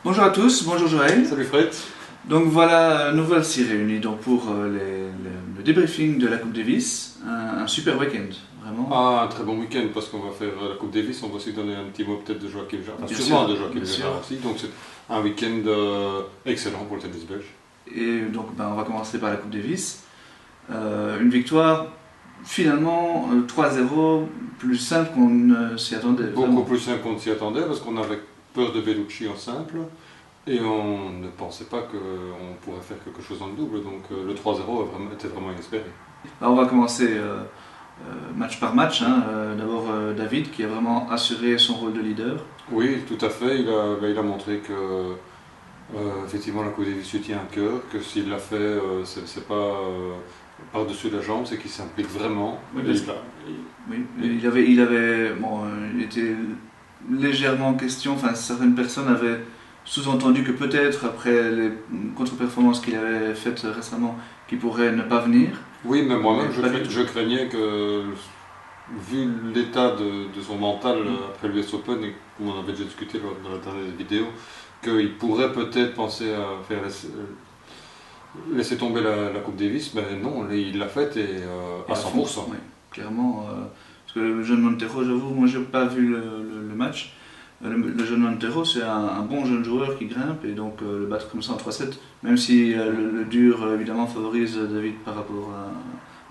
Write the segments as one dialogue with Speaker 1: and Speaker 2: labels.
Speaker 1: Bonjour à tous, bonjour Joël.
Speaker 2: Salut Fred.
Speaker 1: Donc voilà, nous voici réunis donc pour le débriefing de la Coupe Davis. Un super week-end, vraiment.
Speaker 2: Ah, un très bon week-end parce qu'on va faire la Coupe Davis. On va aussi donner un petit mot peut-être de Joachim Gérard. Enfin,
Speaker 1: Bien
Speaker 2: sûrement
Speaker 1: sûr,
Speaker 2: de Joachim
Speaker 1: bien sûr.
Speaker 2: Gérard aussi. Donc c'est un week-end excellent pour le tennis belge.
Speaker 1: Et donc on va commencer par la Coupe Davis. Une victoire finalement 3-0, plus simple qu'on ne s'y attendait.
Speaker 2: Beaucoup
Speaker 1: Vraiment.
Speaker 2: plus simple qu'on ne s'y attendait parce qu'on avait peur de Bellucci en simple. Et on ne pensait pas qu'on pourrait faire quelque chose en double. Donc le 3-0 était vraiment inespéré.
Speaker 1: Alors, on va commencer match par match. D'abord David qui a vraiment assuré son rôle de leader.
Speaker 2: Oui, tout à fait. Il a montré que effectivement la Coupe Davis lui tient à cœur, que s'il l'a fait, c'est pas par-dessus la jambe, c'est qu'il s'implique vraiment.
Speaker 1: Oui,
Speaker 2: Et
Speaker 1: parce Oui, il était légèrement en question, enfin certaines personnes avaient sous-entendu que peut-être après les contre-performances qu'il avait faites récemment, qu'il pourrait ne pas venir.
Speaker 2: Oui, mais moi-même,
Speaker 1: Pas du tout.
Speaker 2: je craignais que, vu l'état de son mental après l'US Open, et comme on avait déjà discuté lors de la dernière vidéo, qu'il pourrait peut-être penser à faire laisser tomber la Coupe Davis, mais non, il l'a faite et à 100%.
Speaker 1: Oui, clairement. Parce que le jeune Montero, j'avoue, moi j'ai pas vu le match. Le jeune Montero, c'est un bon jeune joueur qui grimpe et donc le battre comme ça en 3-7, même si le dur évidemment favorise David par rapport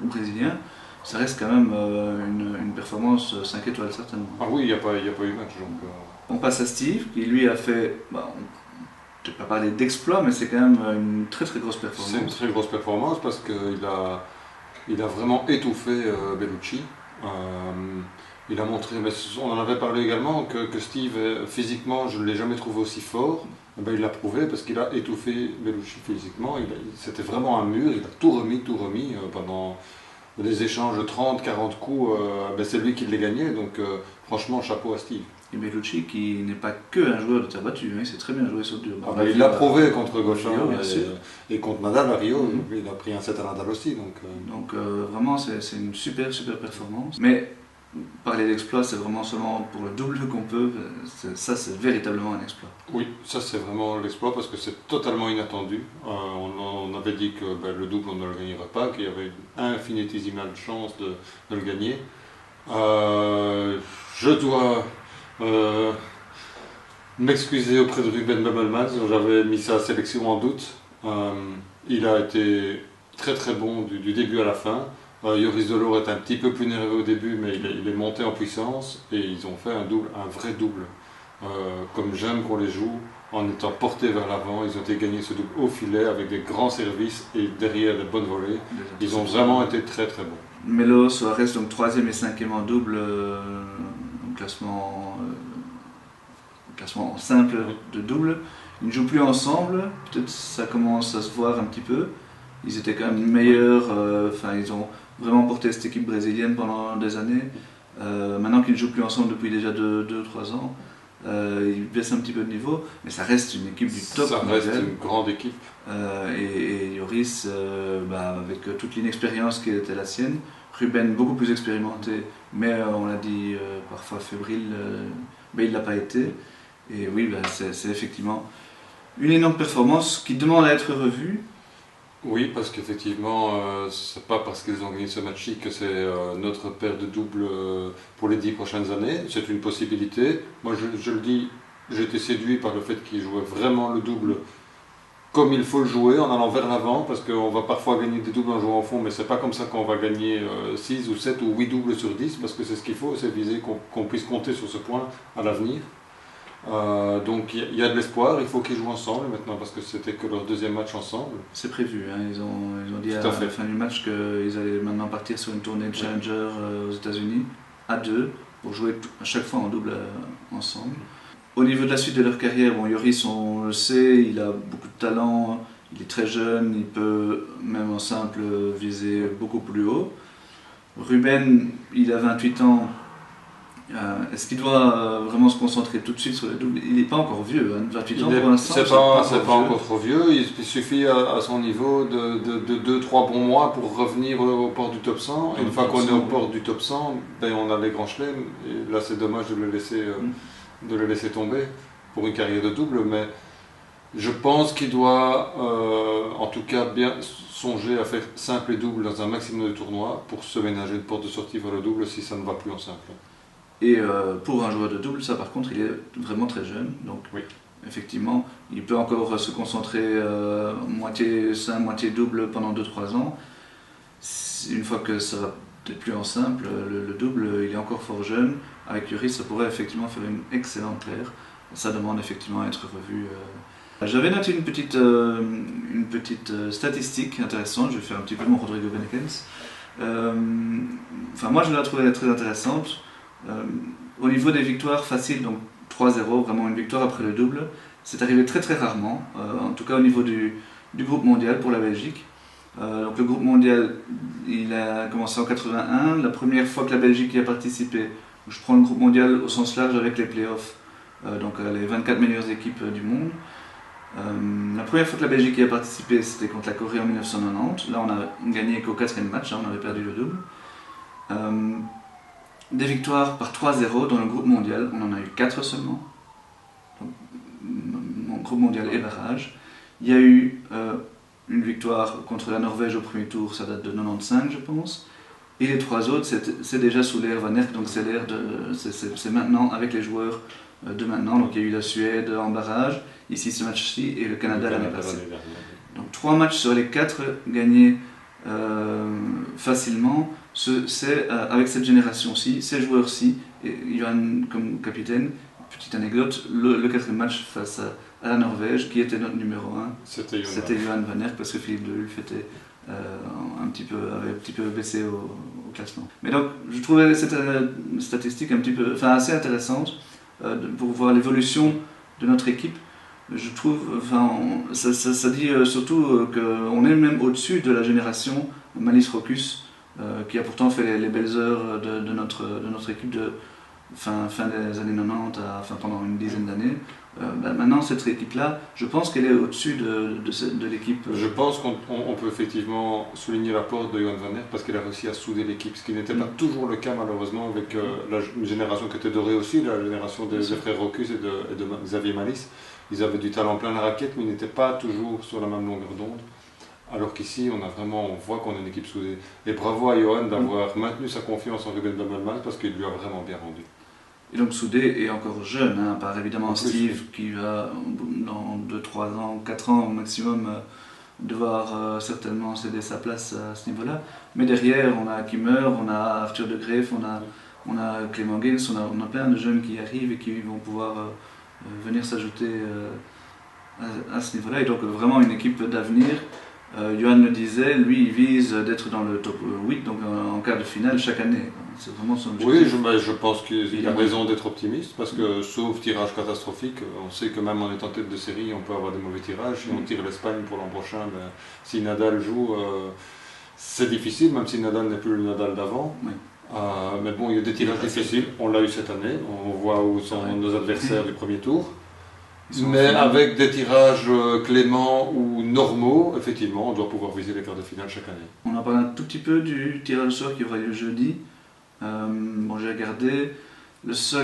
Speaker 1: au Brésilien, ça reste quand même une performance 5 étoiles certainement.
Speaker 2: Ah oui, il n'y a pas eu match. Donc,
Speaker 1: On passe à Steve qui lui a fait, on ne peut pas parler d'exploit, mais c'est quand même une très très grosse performance.
Speaker 2: c'est une très grosse performance parce qu'il a vraiment étouffé Bellucci. Il a montré, mais on en avait parlé également, que Steve, physiquement, je ne l'ai jamais trouvé aussi fort. Eh ben, il l'a prouvé parce qu'il a étouffé Bellucci physiquement. C'était vraiment un mur, il a tout remis pendant des échanges de 30-40 coups. Ben, c'est lui qui les gagnait, donc franchement, chapeau à Steve.
Speaker 1: Et Bellucci qui n'est pas que un joueur de terre battue, il sait très bien jouer sur dur.
Speaker 2: Ben, il l'a prouvé contre Gauchin
Speaker 1: Rio, bien sûr.
Speaker 2: et contre Nadal à Rio. Il a pris un set à Nadal aussi.
Speaker 1: Donc vraiment, c'est une super performance. Mais parler d'exploit, c'est vraiment seulement pour le double qu'on peut. Ça, c'est véritablement un exploit.
Speaker 2: Oui, ça c'est vraiment l'exploit parce que c'est totalement inattendu. On avait dit que le double on ne le gagnerait pas, qu'il y avait une infinitésimale chance de le gagner. Je dois m'excuser auprès de Ruben Bemelmans, j'avais mis sa sélection en doute. Il a été très très bon du début à la fin. Joris Delors est un petit peu plus nerveux au début, mais il est monté en puissance et ils ont fait un vrai double. Comme j'aime qu'on les joue, en étant portés vers l'avant, ils ont été gagnés ce double au filet avec des grands services et derrière des bonnes volées. Ils ont vraiment été très très bons.
Speaker 1: Melo reste donc 3e et 5e en double au classement en simple de double. Ils ne jouent plus ensemble, peut-être ça commence à se voir un petit peu. Ils étaient quand même meilleurs, ils ont vraiment porté cette équipe brésilienne pendant des années. Maintenant qu'ils ne jouent plus ensemble depuis déjà 2-3 ans, ils baissent un petit peu de niveau, mais ça reste une équipe du top.
Speaker 2: Ça reste une grande équipe.
Speaker 1: Et Joris, avec toute l'inexpérience qui était la sienne, Ruben beaucoup plus expérimenté, mais on l'a dit parfois fébrile, il ne l'a pas été. Et oui, c'est effectivement une énorme performance qui demande à être revue.
Speaker 2: Oui, parce qu'effectivement, c'est pas parce qu'ils ont gagné ce match-ci que c'est notre paire de double pour les 10 prochaines années. C'est une possibilité. Moi, je le dis, j'ai été séduit par le fait qu'ils jouaient vraiment le double comme il faut le jouer, en allant vers l'avant, parce qu'on va parfois gagner des doubles en jouant au fond, mais c'est pas comme ça qu'on va gagner 6 ou 7 ou 8 doubles sur 10, parce que c'est ce qu'il faut, c'est viser qu'on puisse compter sur ce point à l'avenir. Donc il y a de l'espoir, il faut qu'ils jouent ensemble maintenant parce que c'était que leur deuxième match ensemble.
Speaker 1: C'est prévu, ils ont dit à la fin du match qu'ils allaient maintenant partir sur une tournée de Challenger aux États-Unis à deux pour jouer à chaque fois en double ensemble. Au niveau de la suite de leur carrière, Joris on le sait, il a beaucoup de talent, il est très jeune, il peut même en simple viser beaucoup plus haut. Ruben, il a 28 ans. Est-ce qu'il doit vraiment se concentrer tout de suite sur les doubles? Il n'est pas encore vieux, 28 ans pour l'instant.
Speaker 2: C'est pas encore trop vieux, il suffit à son niveau de 2-3 bons mois pour revenir au port du top 100. Et une fois qu'on est au port du top 100, on a les grands chelems. Et là c'est dommage de le laisser tomber pour une carrière de double, mais Je pense qu'il doit en tout cas bien songer à faire simple et double dans un maximum de tournois pour se ménager une porte de sortie vers le double si ça ne va plus en simple.
Speaker 1: Et pour un joueur de double, ça par contre, il est vraiment très jeune. Donc
Speaker 2: oui.
Speaker 1: Effectivement, il peut encore se concentrer moitié simple, moitié double pendant 2-3 ans. Une fois que ça va peut-être plus en simple, le double, il est encore fort jeune. Avec Uris, ça pourrait effectivement faire une excellente paire. Ça demande effectivement à être revu. J'avais noté une petite statistique intéressante. Je vais faire un petit peu mon Rodrigo Benekens. Moi, je la trouvais très intéressante. Au niveau des victoires faciles, donc 3-0, vraiment une victoire après le double, c'est arrivé très très rarement, en tout cas au niveau du groupe mondial pour la Belgique. Donc le groupe mondial, il a commencé en 81, la première fois que la Belgique y a participé. Je prends le groupe mondial au sens large avec les playoffs, donc les 24 meilleures équipes du monde. La première fois que la Belgique y a participé, c'était contre la Corée en 1990. Là, on a gagné qu'au 4e match, on avait perdu le double. Des victoires par 3-0 dans le groupe mondial, on en a eu 4 seulement. Donc, groupe mondial et barrage. Il y a eu une victoire contre la Norvège au premier tour, ça date de 95 je pense. Et les 3 autres, c'est déjà sous l'ère Van Erck, donc c'est maintenant avec les joueurs de maintenant. Donc il y a eu la Suède en barrage, ici ce match-ci, et le Canada l'année passée. Donc 3 matchs sur les 4 gagnés facilement. C'est avec cette génération-ci, ces joueurs-ci, et Johan comme capitaine. Petite anecdote, le 4e match face à la Norvège, qui était notre numéro 1, c'était Johan Van Erck, parce que Philippe Delulf avait un petit peu baissé au classement. Mais donc, je trouvais cette statistique assez intéressante pour voir l'évolution de notre équipe. Je trouve, ça dit surtout qu'on est même au-dessus de la génération Malice Rocus, qui a pourtant fait les belles heures de notre équipe de fin des années 90, pendant une dizaine d'années. Maintenant, cette équipe-là, je pense qu'elle est au-dessus de l'équipe.
Speaker 2: Je pense qu'on peut effectivement souligner l'apport de Johan Van Erck parce qu'il a réussi à souder l'équipe, ce qui n'était pas toujours le cas malheureusement avec une génération qui était dorée aussi, la génération des frères Rocus et de Xavier Malice. Ils avaient du talent plein la raquette, mais ils n'étaient pas toujours sur la même longueur d'onde. Alors qu'ici, on voit qu'on est une équipe soudée. Et bravo à Johan d'avoir maintenu sa confiance en Ruben Domelman parce qu'il lui a vraiment bien rendu.
Speaker 1: Et donc soudé et encore jeune, par évidemment Steve qui va dans 2-3 ans, 4 ans au maximum devoir certainement céder sa place à ce niveau-là. Mais derrière, on a Kimmer, on a Arthur de Greef, on a Clément Gils, on a plein de jeunes qui arrivent et qui vont pouvoir venir s'ajouter à ce niveau-là. Et donc vraiment une équipe d'avenir. Johan le disait, lui il vise d'être dans le top 8, donc en quart de finale chaque année. C'est vraiment son objectif.
Speaker 2: Oui, je pense qu'il a raison d'être optimiste, parce que sauf tirage catastrophique, on sait que même en étant tête de série, on peut avoir des mauvais tirages. Si on tire l'Espagne pour l'an prochain, si Nadal joue, c'est difficile, même si Nadal n'est plus le Nadal d'avant.
Speaker 1: Oui.
Speaker 2: Mais bon, il y a des tirages difficiles, on l'a eu cette année, on voit où sont nos adversaires du premier tour. Mais avec des tirages cléments ou normaux, effectivement, on doit pouvoir viser les quarts de finale chaque année.
Speaker 1: On a parlé un tout petit peu du tirage au sort qui aura lieu jeudi. J'ai regardé. La seule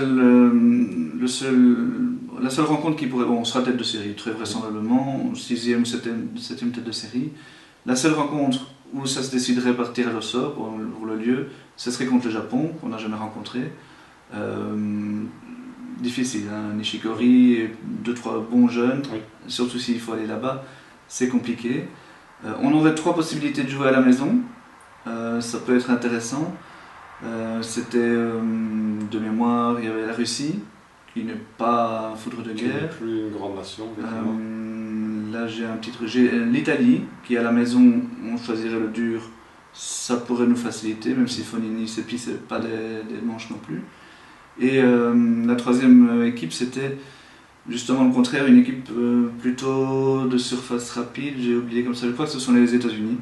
Speaker 1: rencontre qui pourrait... on sera tête de série, très vraisemblablement, 6e ou 7e tête de série. La seule rencontre où ça se déciderait par tirage au sort pour le lieu, ce serait contre le Japon, qu'on n'a jamais rencontré. Difficile, Nishikori et 2-3 bons jeunes, oui. Surtout s'il faut aller là-bas, c'est compliqué. On aurait 3 possibilités de jouer à la maison, ça peut être intéressant. C'était de mémoire, il y avait la Russie, qui n'est pas un foudre de guerre.
Speaker 2: Plus une grande nation,
Speaker 1: là j'ai un petit truc, j'ai l'Italie, qui à la maison, on choisirait le dur, ça pourrait nous faciliter, même si Fonini, c'est pas des manches non plus. Et la 3e équipe, c'était justement le contraire, une équipe plutôt de surface rapide, j'ai oublié comme ça, je crois que ce sont les États-Unis,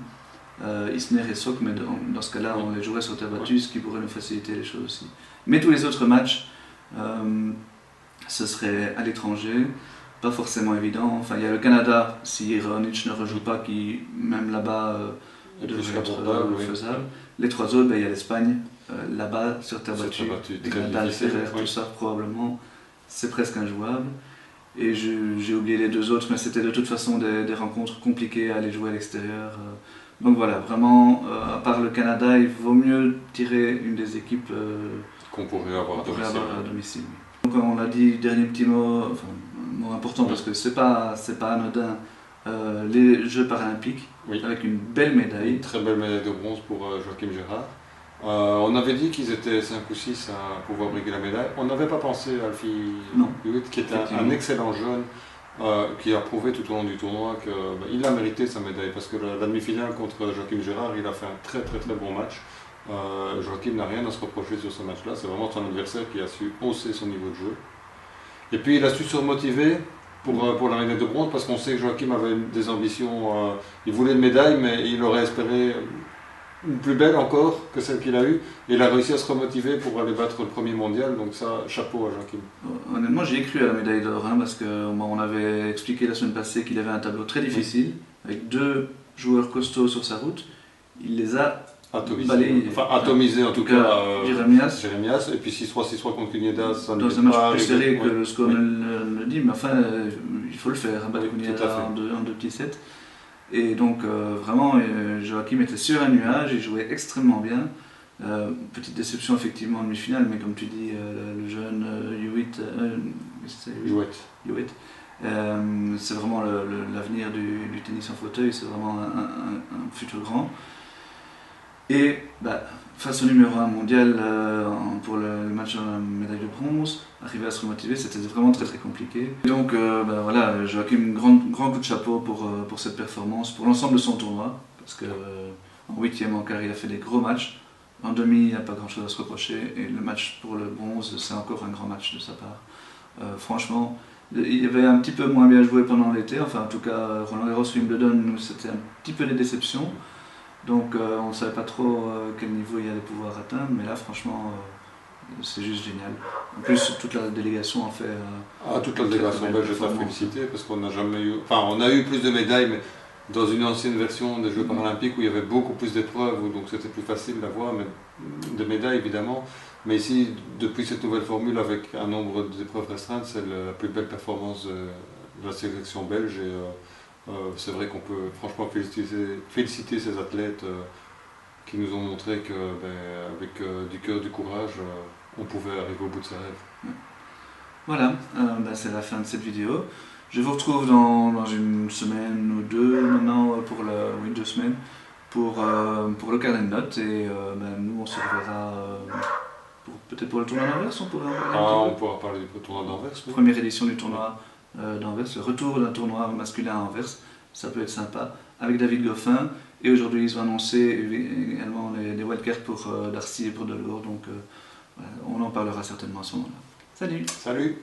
Speaker 1: Isner et Sok, mais dans ce cas-là, on les jouerait sur terre battue, ce qui pourrait nous faciliter les choses aussi. Mais tous les autres matchs, ce serait à l'étranger, pas forcément évident. Enfin, il y a le Canada, si Raonic ne rejoue pas, qui même là-bas devrait être faisable. Les 3 autres, il y a l'Espagne. Là-bas, sur terre battue, Nadal, Ferrer, tout ça, probablement, c'est presque injouable. Et j'ai oublié les deux autres, mais c'était de toute façon des rencontres compliquées à aller jouer à l'extérieur. Donc voilà, vraiment, à part le Canada, il vaut mieux tirer une des équipes
Speaker 2: qu'on pourrait avoir
Speaker 1: à domicile. Donc on l'a dit, dernier petit mot, enfin un mot important parce que c'est pas anodin, les Jeux paralympiques, avec une belle médaille.
Speaker 2: Une très belle médaille de bronze pour Joachim Gérard. On avait dit qu'ils étaient 5 ou 6 à pouvoir briguer la médaille. On n'avait pas pensé à Alfie Hewitt, qui était un excellent jeune, qui a prouvé tout au long du tournoi qu'il a mérité sa médaille. Parce que la demi-finale contre Joachim Gérard, il a fait un très bon match. Joachim n'a rien à se reprocher sur ce match-là. C'est vraiment son adversaire qui a su hausser son niveau de jeu. Et puis il a su se remotiver pour la médaille de bronze, parce qu'on sait que Joachim avait des ambitions. Il voulait une médaille, mais il aurait espéré une plus belle encore que celle qu'il a eue, et il a réussi à se remotiver pour aller battre le premier mondial, donc ça, chapeau à Joachim.
Speaker 1: Honnêtement, j'y ai cru à la médaille d'or, parce qu'on avait expliqué la semaine passée qu'il avait un tableau très difficile, avec 2 joueurs costauds sur sa route. Il les a balayés.
Speaker 2: Enfin, atomisés en tout cas.
Speaker 1: Jérémias,
Speaker 2: et puis 6-3, 6-3 contre Cuneda, ça
Speaker 1: dans un match plus serré que le score le dit, mais enfin, il faut le faire, battre Cuneda en 2 petits sets. Et donc vraiment, Joachim était sur un nuage, il jouait extrêmement bien. Petite déception effectivement en demi-finale, mais comme tu dis, le jeune Hewitt, c'est vraiment l'avenir du tennis en fauteuil, c'est vraiment un futur grand. Et face au numéro 1 mondial pour le match de la médaille de bronze, arriver à se remotiver, c'était vraiment très compliqué. Et donc voilà, Joachim, grand coup de chapeau pour cette performance, pour l'ensemble de son tournoi, parce qu'en 8e, en quart, il a fait des gros matchs. En demi, il n'y a pas grand chose à se reprocher, et le match pour le bronze, c'est encore un grand match de sa part. Franchement, il avait un petit peu moins bien joué pendant l'été, enfin en tout cas Roland Garros, Wimbledon, c'était un petit peu des déceptions. Donc on ne savait pas trop quel niveau il allait pouvoir atteindre, mais là franchement c'est juste génial. En plus toute la délégation en fait...
Speaker 2: toute la délégation belge est à féliciter, parce qu'on n'a jamais eu... Enfin on a eu plus de médailles, mais dans une ancienne version des Jeux paralympiques où il y avait beaucoup plus d'épreuves, donc c'était plus facile d'avoir des médailles évidemment. Mais ici, depuis cette nouvelle formule avec un nombre d'épreuves restreintes, c'est la plus belle performance de la sélection belge. Et c'est vrai qu'on peut franchement féliciter ces athlètes qui nous ont montré qu'avec du cœur, du courage, on pouvait arriver au bout de ses rêves.
Speaker 1: Voilà, c'est la fin de cette vidéo. Je vous retrouve dans une semaine ou 2 maintenant, 2 semaines, pour le carnet de notes. Et nous, on se reverra peut-être pour le tournoi d'Anvers.
Speaker 2: On pourra parler du tournoi d'Anvers. Oui.
Speaker 1: Première édition du tournoi d'Anvers, le retour d'un tournoi masculin à Anvers. Ça peut être sympa, avec David Goffin. Et aujourd'hui, ils ont annoncé également les wildcards pour Darcy et pour Delors. Donc on en parlera certainement à ce moment-là. Salut!
Speaker 2: Salut!